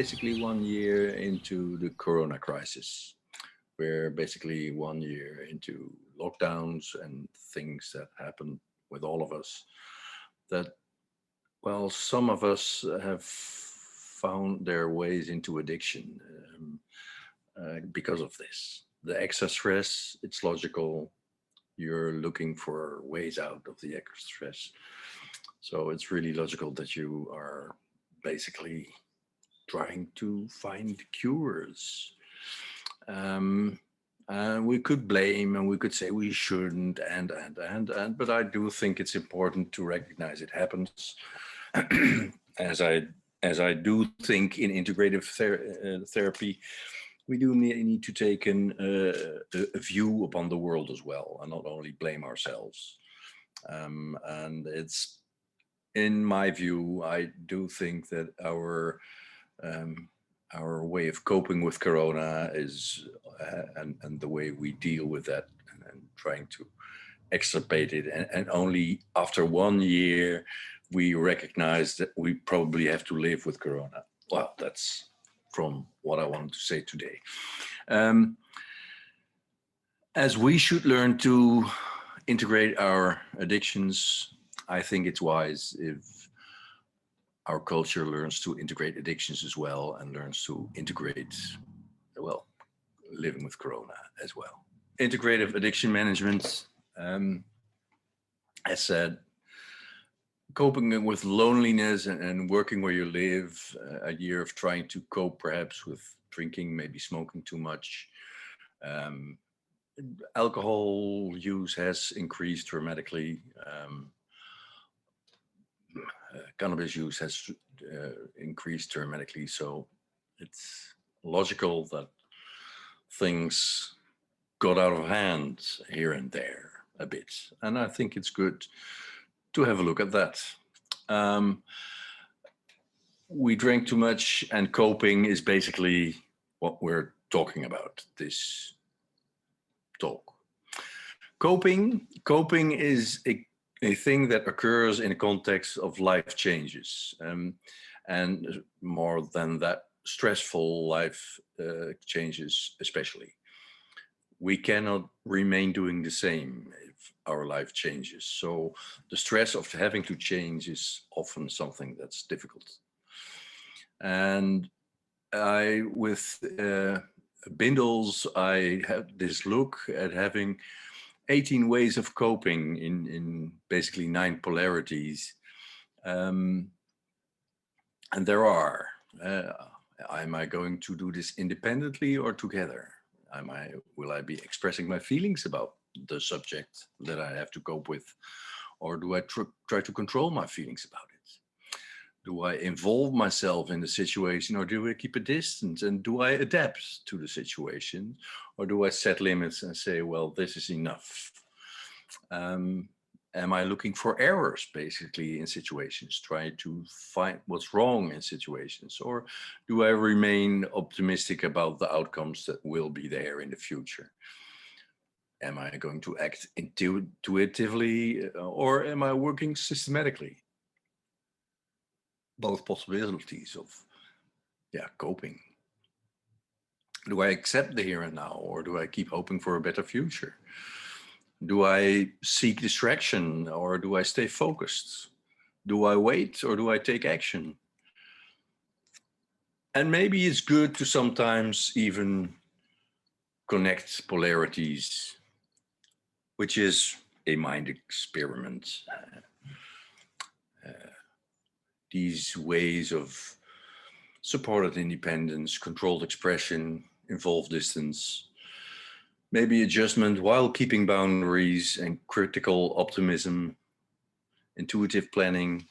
basically 1 year into the Corona crisis. We're basically 1 year into lockdowns and things that happen with all of us that, well, some of us have found their ways into addiction because of this. The excess stress, it's logical. You're looking for ways out of the excess stress. So it's really logical that you are basically trying to find cures. Um, we could blame and we could say we shouldn't, but I do think it's important to recognize it happens. as I as I do think in integrative therapy, we do need to take a view upon the world as well, and not only blame ourselves. And it's, in my view, I do think that um, our way of coping with Corona is, and the way we deal with that, and trying to extirpate it, and only after 1 year we recognize that we probably have to live with Corona. Well, that's from what I wanted to say today. Um, as we should learn to integrate our addictions, I think it's wise if our culture learns to integrate addictions as well, and learns to integrate, well, living with Corona as well. Integrative addiction management, as said, coping with loneliness and working where you live, a year of trying to cope perhaps with drinking, maybe smoking too much. Um, Alcohol use has increased dramatically. Cannabis use has increased dramatically. So it's logical that things got out of hand here and there a bit. And I think it's good to have a look at that. We drank too much, and coping is basically what we're talking about this talk. Coping is a thing that occurs in the context of life changes, and more than that, stressful life changes especially. We cannot remain doing the same if our life changes. So the stress of having to change is often something that's difficult. And with Bindles, I had this look at having 18 ways of coping in basically 9 polarities. And there are. Am I going to do this independently or together? Will I be expressing my feelings about the subject that I have to cope with? Or do I try to control my feelings about it? Do I involve myself in the situation, or do I keep a distance? And do I adapt to the situation? Or do I set limits and say, well, this is enough? Am I looking for errors, basically, in situations, trying to find what's wrong in situations? Or do I remain optimistic about the outcomes that will be there in the future? Am I going to act intuitively, or am I working systematically? Both possibilities of, coping. Do I accept the here and now, or do I keep hoping for a better future? Do I seek distraction, or do I stay focused? Do I wait, or do I take action? And maybe it's good to sometimes even connect polarities, which is a mind experiment. These ways of supported independence, controlled expression, involved distance, maybe adjustment while keeping boundaries, and critical optimism, intuitive planning,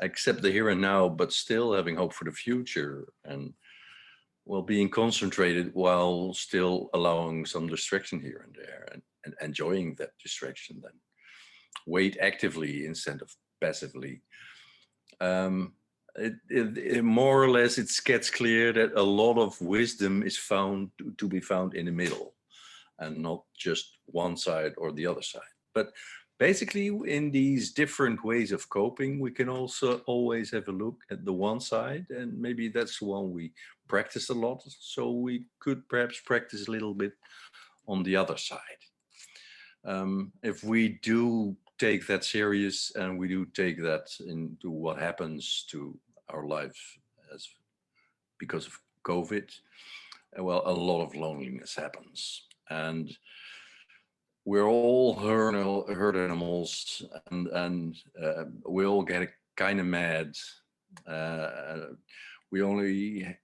accept the here and now, but still having hope for the future, and being concentrated while still allowing some distraction here and there, and enjoying that distraction then. Wait actively instead of passively. More or less, it gets clear that a lot of wisdom is found to be found in the middle, and not just one side or the other side. But basically, in these different ways of coping, we can also always have a look at the one side, and maybe that's the one we practice a lot. So we could perhaps practice a little bit on the other side. If we do take that serious and we do take that into what happens to our lives as because of COVID, well, a lot of loneliness happens, and we're all herd animals, and we all get kind of mad. Uh, we only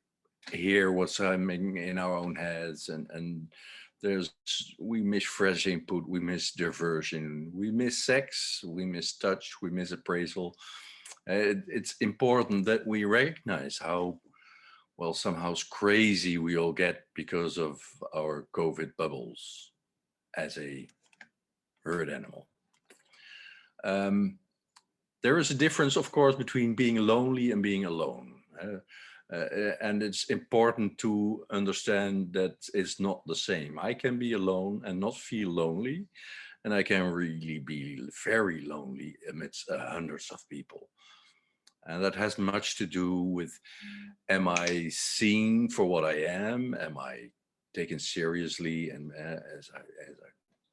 hear what's happening in our own heads, and there's we miss fresh input, we miss diversion, we miss sex, we miss touch, we miss appraisal. It's important that we recognize how well somehow crazy we all get because of our COVID bubbles as a herd animal. There is a difference, of course, between being lonely and being alone. And it's important to understand that it's not the same. I can be alone and not feel lonely, and I can really be very lonely amidst hundreds of people. And that has much to do with, am I seen for what I am? Am I taken seriously and as I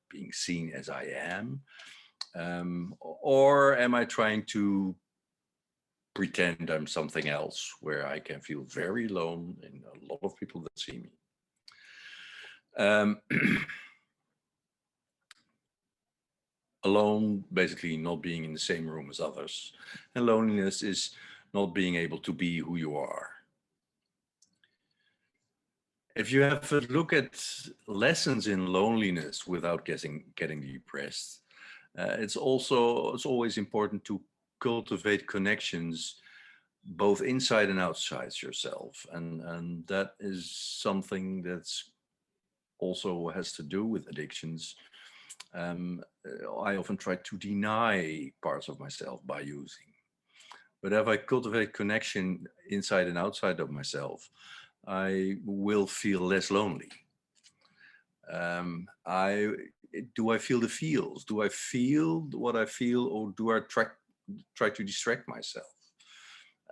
being seen as I am? Or am I trying to pretend I'm something else where I can feel very alone in a lot of people that see me? Alone, basically not being in the same room as others. And loneliness is not being able to be who you are. If you have a look at lessons in loneliness without getting depressed, it's always important to cultivate connections both inside and outside yourself, and that is something that's also has to do with addictions. I often try to deny parts of myself by using, but if I cultivate connection inside and outside of myself, I will feel less lonely. I Do I feel the feels? Do I feel what I feel, or do I try to distract myself?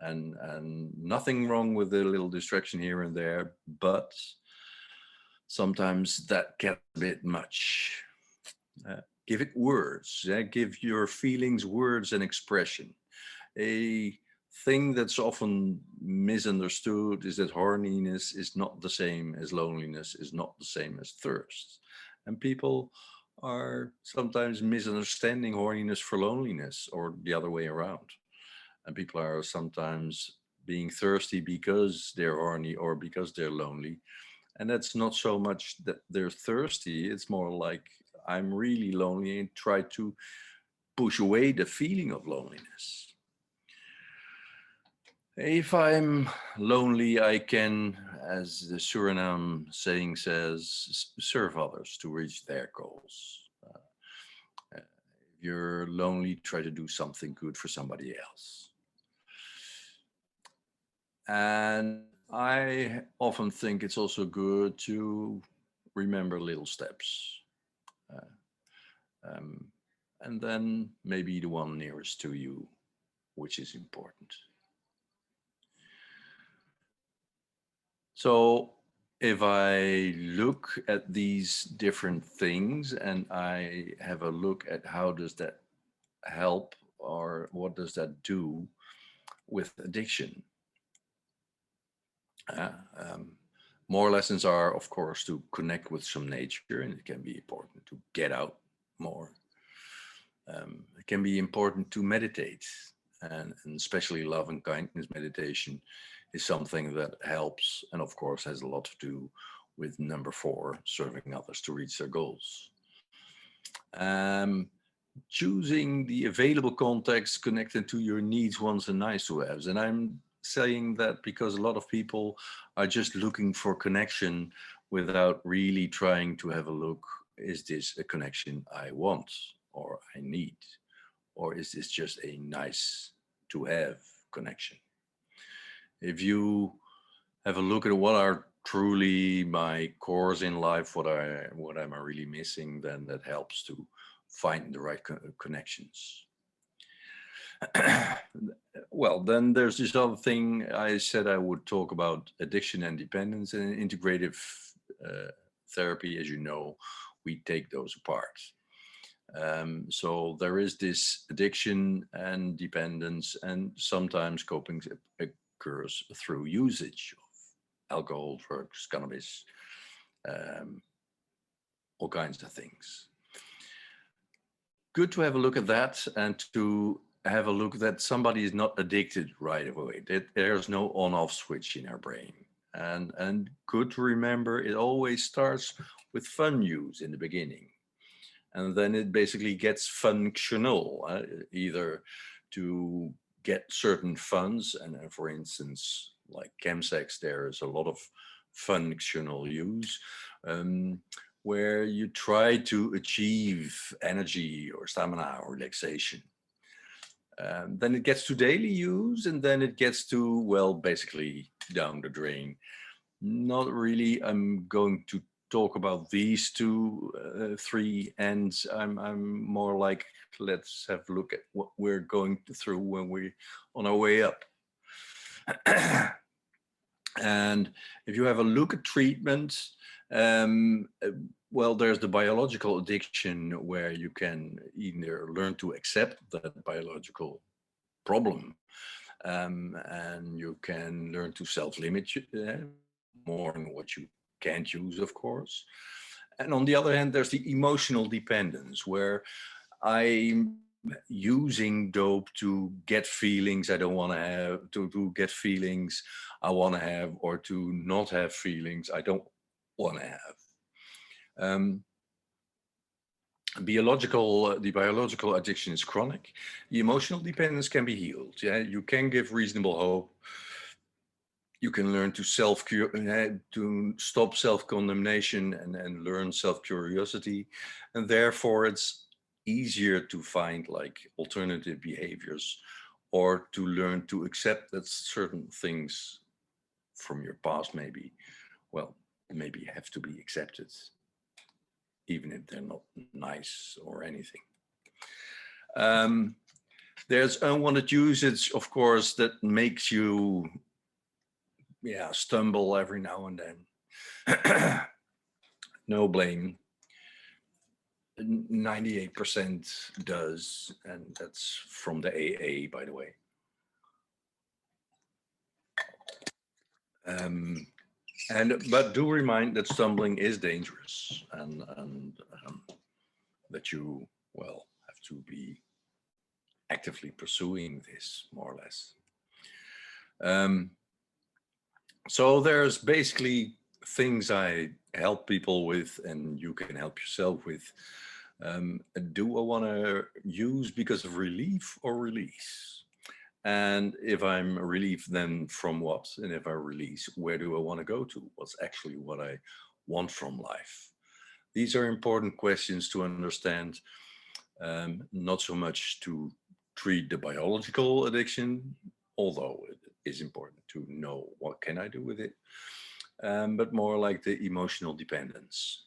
And nothing wrong with a little distraction here and there, but sometimes that gets a bit much. Give it words. Give your feelings words and expression. A thing that's often misunderstood is that horniness is not the same as loneliness, is not the same as thirst. And people are sometimes misunderstanding horniness for loneliness, or the other way around. And people are sometimes being thirsty because they're horny or because they're lonely. And that's not so much that they're thirsty, it's more like I'm really lonely and try to push away the feeling of loneliness. If I'm lonely, I can, as the Suriname saying says, serve others to reach their goals. If you're lonely, try to do something good for somebody else. And I often think it's also good to remember little steps. And then maybe the one nearest to you, which is important. So if I look at these different things and I have a look at how does that help, or what does that do with addiction? More lessons are, of course, to connect with some nature, and it can be important to get out more. It can be important to meditate, and especially love and kindness meditation is something that helps, and of course has a lot to do with number 4, serving others to reach their goals. Choosing the available context connected to your needs, wants, and nice to haves. And I'm saying that because a lot of people are just looking for connection without really trying to have a look, is this a connection I want or I need? Or is this just a nice to have connection? If you have a look at what are truly my cores in life, what am I really missing, then that helps to find the right connections. Well, then there's this other thing. I said I would talk about addiction and dependence, and integrative therapy. As you know, we take those apart. So there is this addiction and dependence, and sometimes coping occurs through usage of alcohol, drugs, cannabis, um, all kinds of things. Good to have a look at that, and to have a look that somebody is not addicted right away. That there's no on-off switch in our brain. And good to remember, it always starts with fun use in the beginning. And then it basically gets functional, either to get certain funds. And for instance, like chemsex, there is a lot of functional use, where you try to achieve energy or stamina or relaxation. Then it gets to daily use, and then it gets to, well, basically down the drain. Not really. I'm going to talk about these three ends. I'm more like, let's have a look at what we're going through when we're on our way up. And if you have a look at treatment, well, there's the biological addiction, where you can either learn to accept that biological problem, and you can learn to self-limit more on what you can't use, of course. And on the other hand, there's the emotional dependence, where I'm using dope to get feelings I don't want to have, to get feelings I want to have, or to not have feelings I don't want to have. The biological addiction is chronic. The emotional dependence can be healed. Yeah, you can give reasonable hope. You can learn to to stop self-condemnation and learn self-curiosity, and therefore it's easier to find like alternative behaviors, or to learn to accept that certain things from your past maybe have to be accepted, even if they're not nice or anything. There's unwanted usage, of course, that makes you stumble every now and then. No blame. 98% does, and that's from the AA, by the way. But do remind that stumbling is dangerous, and that you, well, have to be actively pursuing this, more or less. So there's basically things I help people with, and you can help yourself with. Do I want to use because of relief or release? And if I'm relieved, then from what? And if I release, where do I want to go to? What's actually what I want from life? These are important questions to understand, not so much to treat the biological addiction, although it is important to know what can I do with it, but more like the emotional dependence.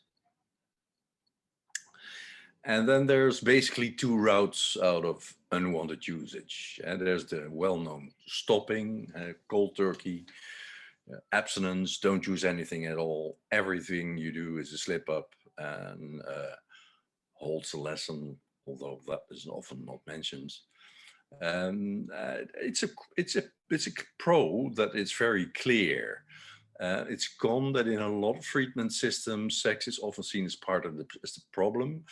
And then there's basically two routes out of unwanted usage. And there's the well-known stopping, cold turkey, abstinence, don't use anything at all. Everything you do is a slip up, and holds a lesson, although that is often not mentioned. It's a pro that it's very clear. It's gone that in a lot of treatment systems, sex is often seen as part of the problem,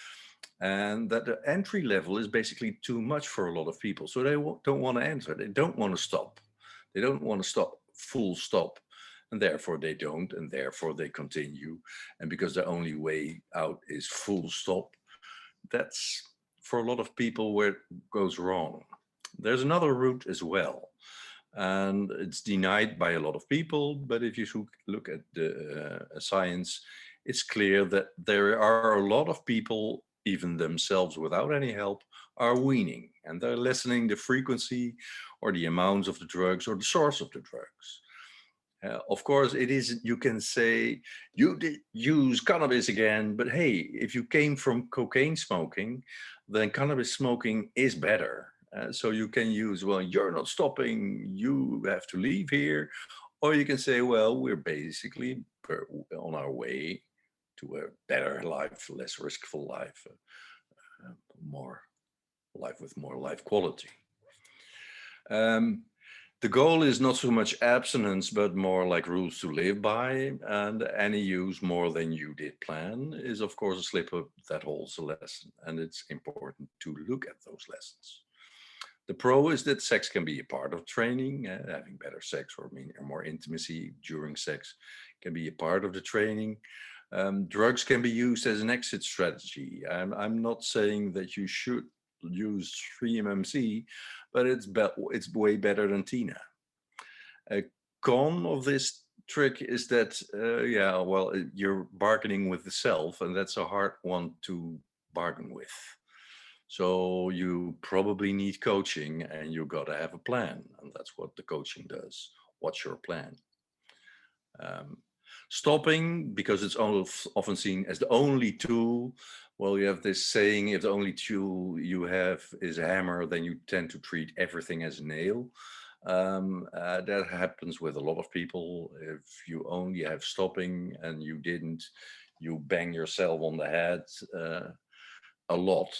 and that the entry level is basically too much for a lot of people. So they don't want to enter. They don't want to stop. They don't want to stop, full stop. And therefore they don't, and therefore they continue. And because the only way out is full stop, that's for a lot of people where it goes wrong. There's another route as well, and it's denied by a lot of people. But if you look at the science, it's clear that there are a lot of people, even themselves without any help, are weaning, and they're lessening the frequency or the amounts of the drugs or the source of the drugs. Of course, it is. You can say you did use cannabis again, but hey, if you came from cocaine smoking, then cannabis smoking is better. So you can use, well, you're not stopping, you have to leave here. Or you can say, well, we're basically on our way to a better life, less riskful life, more life with more life quality. The goal is not so much abstinence, but more like rules to live by. And any use more than you did plan is, of course, a slip up that holds a lesson. And it's important to look at those lessons. The pro is that sex can be a part of training. Having better sex or more intimacy during sex can be a part of the training. Drugs can be used as an exit strategy. I'm not saying that you should use 3-MMC, but it's way better than Tina. A con of this trick is that, yeah, well, you're bargaining with the self, and that's a hard one to bargain with. So you probably need coaching, and you got to have a plan, and that's what the coaching does. What's your plan? Stopping, because it's often seen as the only tool. Well, you have this saying, if the only tool you have is a hammer, then you tend to treat everything as a nail. That happens with a lot of people. If you only have stopping and you didn't, you bang yourself on the head a lot.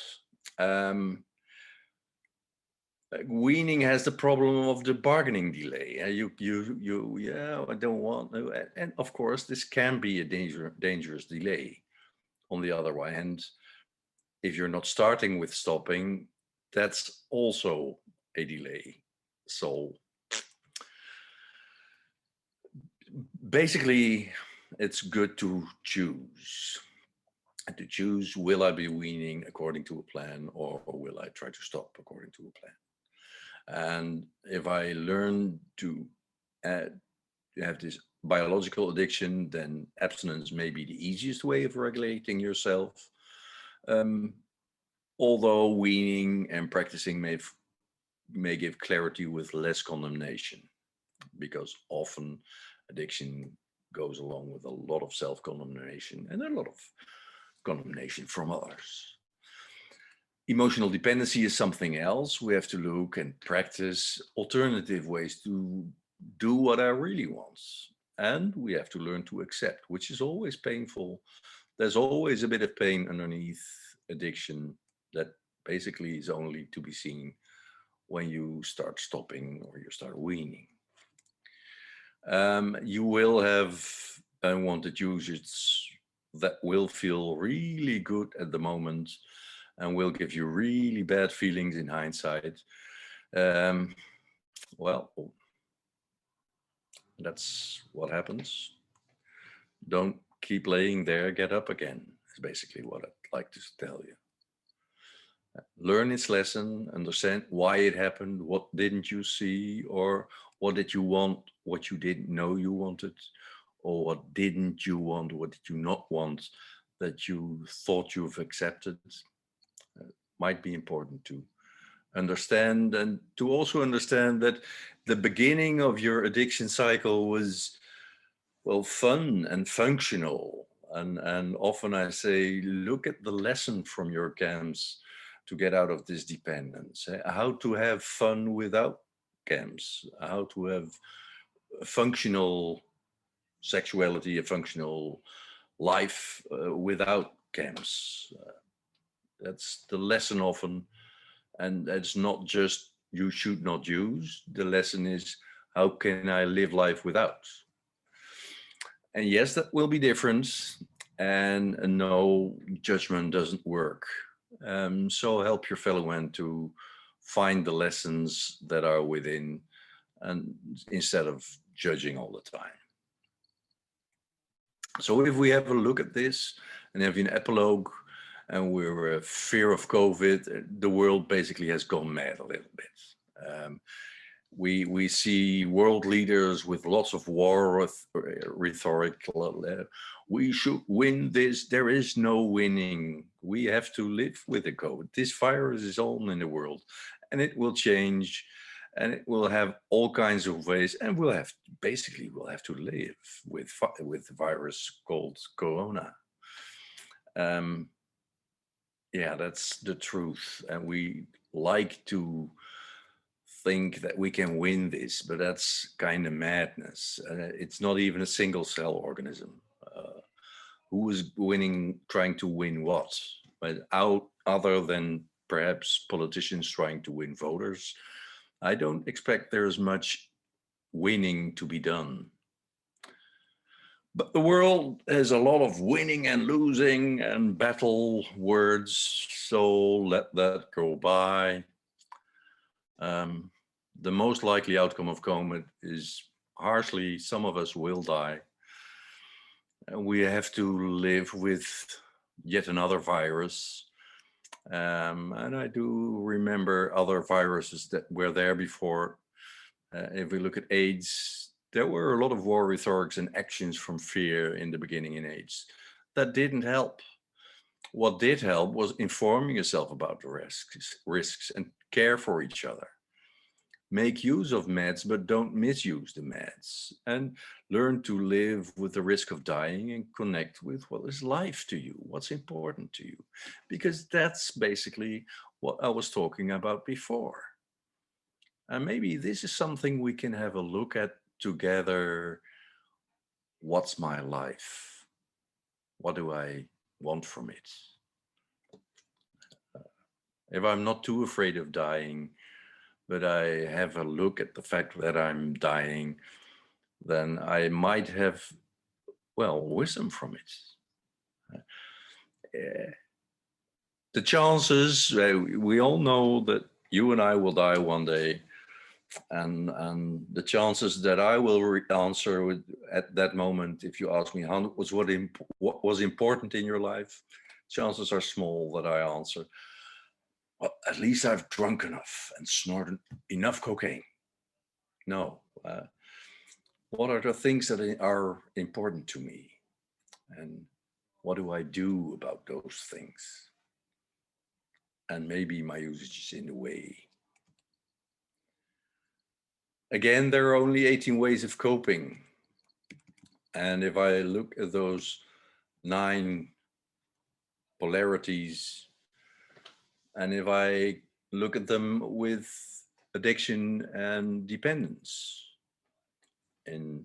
Weaning has the problem of the bargaining delay. Yeah, I don't want to. And of course, this can be a dangerous delay. On the other hand, if you're not starting with stopping, that's also a delay. So basically, it's good to choose. And to choose, will I be weaning according to a plan, or will I try to stop according to a plan? And if I learn to have this biological addiction, then abstinence may be the easiest way of regulating yourself. Although weaning and practicing may give clarity with less condemnation, because often addiction goes along with a lot of self-condemnation and a lot of condemnation from others. Emotional dependency is something else. We have to look and practice alternative ways to do what I really want. And we have to learn to accept, which is always painful. There's always a bit of pain underneath addiction that basically is only to be seen when you start stopping or you start weaning. You will have unwanted users that will feel really good at the moment and will give you really bad feelings in hindsight. Well, that's what happens. Don't keep laying there, get up again, is basically what I'd like to tell you. Learn its lesson, understand why it happened, what didn't you see, or what did you want, what you didn't know you wanted, or what didn't you want, what did you not want that you thought you've accepted. Might be important to understand, and to also understand that the beginning of your addiction cycle was, well, fun and functional. And often I say, look at the lesson from your camps to get out of this dependence. How to have fun without camps, how to have a functional sexuality, a functional life without camps. That's the lesson often. And it's not just you should not use. The lesson is, how can I live life without? And yes, that will be different. And no, judgment doesn't work. So help your fellow man to find the lessons that are within, and instead of judging all the time. So if we have a look at this and have an epilogue, and we're fear of COVID, the world basically has gone mad a little bit. We see world leaders with lots of war rhetoric. We should win this. There is no winning. We have to live with the COVID. This virus is on in the world, and it will change. and it will have all kinds of ways, and we'll have to live with the virus called Corona. Um, yeah, that's the truth, and we like to think that we can win this, but that's kind of madness. It's not even a single cell organism. Who is winning, trying to win what? But other than perhaps politicians trying to win voters, I don't expect there's much winning to be done. But the world has a lot of winning and losing and battle words, so let that go by. The most likely outcome of COVID is harshly, some of us will die. And we have to live with yet another virus. And I do remember other viruses that were there before. If we look at AIDS, there were a lot of war rhetorics and actions from fear in the beginning in AIDS. That didn't help. What did help was informing yourself about the risks and care for each other. Make use of meds, but don't misuse the meds. And learn to live with the risk of dying and connect with what is life to you, what's important to you. Because that's basically what I was talking about before. And maybe this is something we can have a look at together. What's my life? What do I want from it? If I'm not too afraid of dying, but I have a look at the fact that I'm dying, then I might have, well, wisdom from it. The chances, we all know that you and I will die one day, and the chances that I will answer at that moment, if you ask me what was important in your life, chances are small that I answer, well, at least I've drunk enough and snorted enough cocaine. No. What are the things that are important to me? And what do I do about those things? And maybe my usage is in the way. Again, there are only 18 ways of coping. And if I look at those 9 polarities, and if I look at them with addiction and dependence in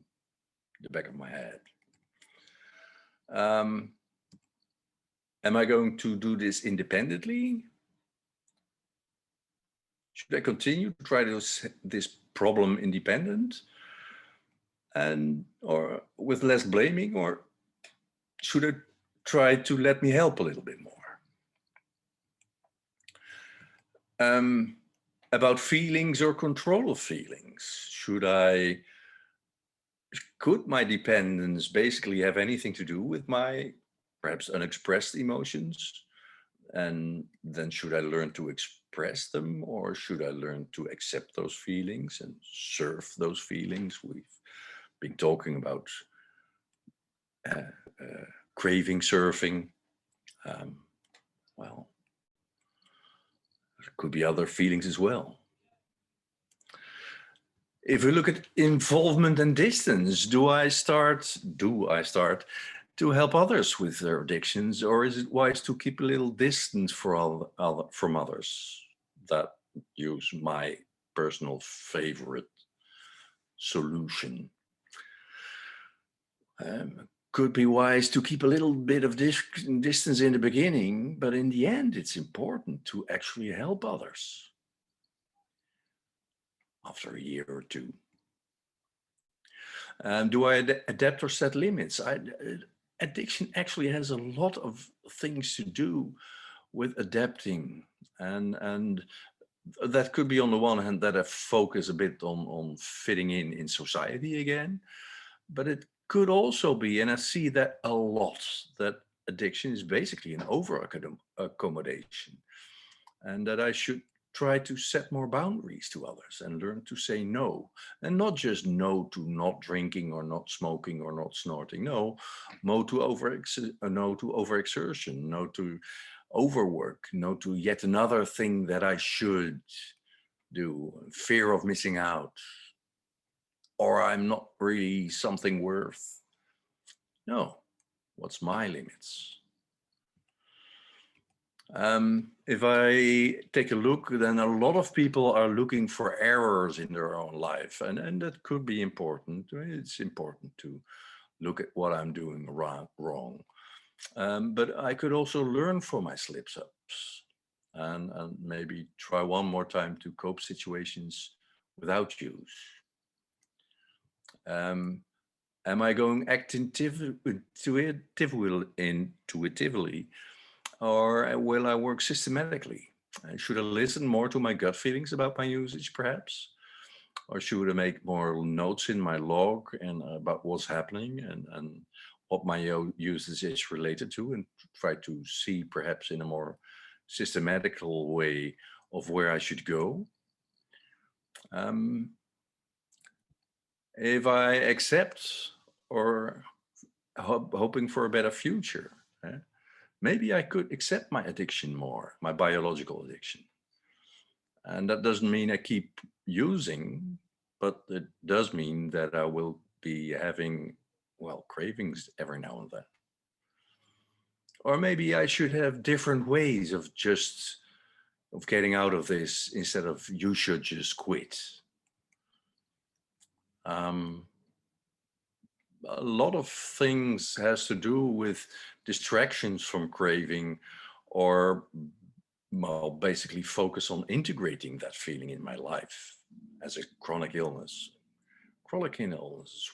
the back of my head, am I going to do this independently? Should I continue to try this problem independent or with less blaming, or should I try to let me help a little bit more? About feelings or control of feelings. Could my dependence basically have anything to do with my perhaps unexpressed emotions? And then should I learn to express them, or should I learn to accept those feelings and surf those feelings? We've been talking about craving surfing. Well, there could be other feelings as well. If we look at involvement and distance, do I start to help others with their addictions, or is it wise to keep a little distance from others? That use my personal favorite solution. Could be wise to keep a little bit of distance in the beginning, but in the end, it's important to actually help others after a year or two. Do I adapt or set limits? Addiction actually has a lot of things to do with adapting, and that could be, on the one hand, that I focus a bit on fitting in society again, but it could also be, and I see that a lot, that addiction is basically an over-accommodation, and that I should try to set more boundaries to others and learn to say no. And not just no to not drinking or not smoking or not snorting. No to overexertion, no to overwork, no to yet another thing that I should. do, fear of missing out, or I'm not really something worth. No, what's my limits? If I take a look, then a lot of people are looking for errors in their own life, and that could be important. It's important to look at what I'm doing wrong. But I could also learn from my slips-ups and maybe try one more time to cope situations without use. Am I going intuitively, or will I work systematically? Should I listen more to my gut feelings about my usage, perhaps? Or should I make more notes in my log and about what's happening and what my usage is related to, and try to see perhaps in a more systematical way of where I should go? If I accept or hoping for a better future, maybe I could accept my addiction more, my biological addiction. And that doesn't mean I keep using, but it does mean that I will be having, well, cravings every now and then. Or maybe I should have different ways of getting out of this instead of you should just quit. A lot of things has to do with distractions from craving, or well, basically focus on integrating that feeling in my life as a chronic illness. Chronic illnesses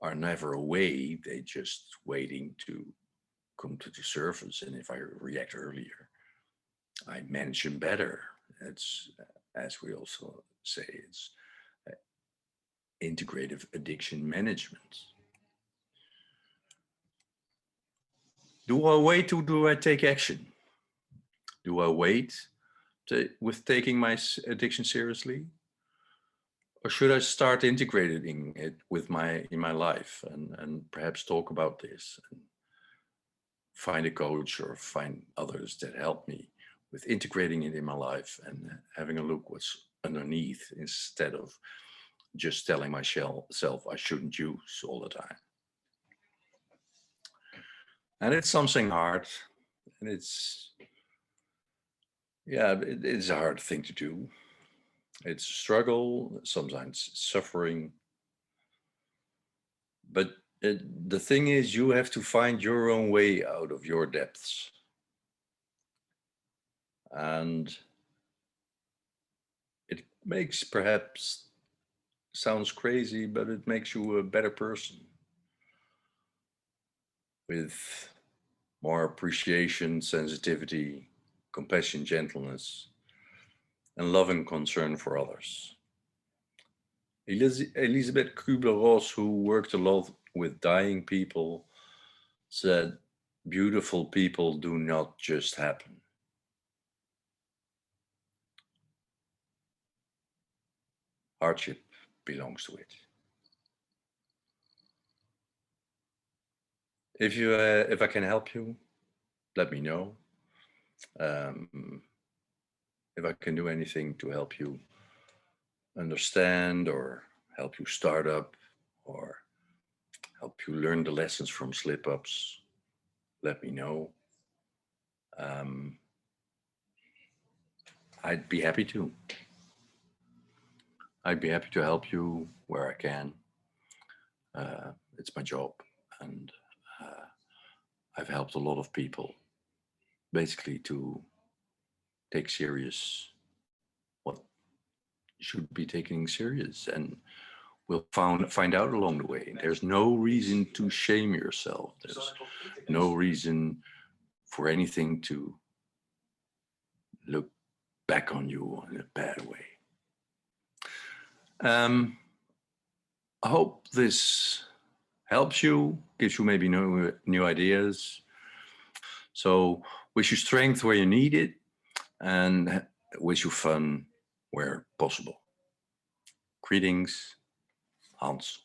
are never away. They just waiting to come to the surface. And if I react earlier, I manage them better. It's, as we also say, it's integrative addiction management. Do I wait or do I take action? Do I wait with taking my addiction seriously? Or should I start integrating it in my life and perhaps talk about this and find a coach or find others that help me with integrating it in my life and having a look what's underneath, instead of just telling myself I shouldn't use all the time. And it's something hard, and it's a hard thing to do. It's a struggle, sometimes suffering. But the thing is, you have to find your own way out of your depths. And it makes, perhaps sounds crazy, but it makes you a better person with more appreciation, sensitivity, compassion, gentleness, and loving concern for others. Elisabeth Kübler-Ross, who worked a lot with dying people, said, "Beautiful people do not just happen. Hardship belongs to it." If I can help you, let me know. If I can do anything to help you understand, or help you start up, or help you learn the lessons from slip-ups, let me know. I'd be happy to. I'd be happy to help you where I can. It's my job, and I've helped a lot of people basically to take serious what should be taken serious, and we'll find out along the way. There's no reason to shame yourself. There's no reason for anything to look back on you in a bad way. I hope this helps you, gives you maybe new ideas. So wish you strength where you need it, and wish you fun where possible. Greetings, Hans.